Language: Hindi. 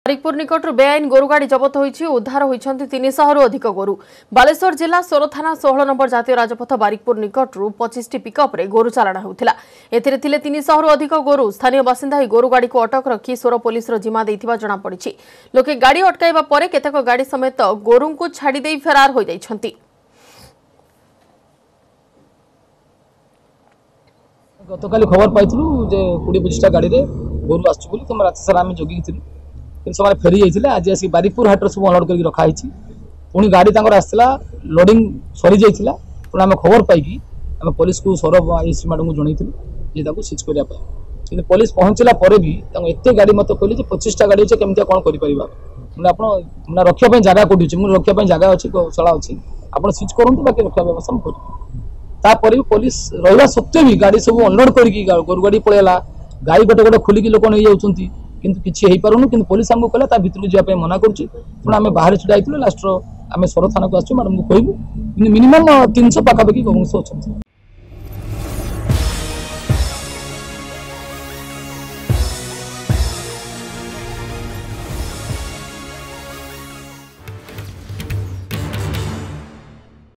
बारिकपुर निकटर बेआईन गोरु गाड़ी जबत होईछि। उद्धार होइछन्ति 300 रु अधिक गोरु। बालेश्वर जिला सोर थाना 16 नंबर जातीय राजपथ बारिकपुर निकटरू 25 टी पिकअप रे गोरु चालाण होउथिला। एथिरे थिले 300 रु अधिक गोरु। स्थानीय बासिंदा ही गोरु गाड़ी को अटक रखी सोर पुलिस रो जिम्मा दैथिबा जणा पड़िछि। लोके गाड़ी अटकाइबा परे केतेक गाड़ी समेत गोरु को छाड़ी देई फरार होई जाइछन्ति। गतकाली खबर पाइथिलु जे 20-25 टा गाड़ी रे गोरु आछु बोली तम रात सारा हम जोगी थिलु किन समय फेरी जाइथिले। आज आसी बारिकपुर हाटर सब अनलोड करके रखा हिची। पुणी गाड़ी तांकर आसला लोडिंग सरी जाइथिला। पुणी हम खबर पाइकी हम पुलिस को सौरभ आईसी मैडम को जणैथिलु जे ताको सीज करिया पय। किन पुलिस पहुंचला परे भी तांको एते गाड़ी मत कहली जे 25 टा गाड़ी छै केमतिया कोन करि परिबा। मुने आपण मुना रखिया पय जागा कोठी छै। मुने रखिया पय जागा अछि सला अछि आपण सीज करंतु बाकी रखिया व्यवस्था हम करि। तापर भी पुलिस रहिबा सत्वे भी गाड़ी सब अनलोड करके गोरु गाड़ी पळेला। गाड़ी गोटे गोटे खोलिकी लोक नहीं जाउछंती किंतु किछि हेई पारुनु। किंतु पुलिस हमको कहला ता भितरु जिया पे मना करछि। पुण आमे बाहर छुडा आइथिलु। लास्ट रो आमे सोर थाना को आछु मैडम को कहबु मिनिमम 300 पाखा पाखी गोवंश अछंती।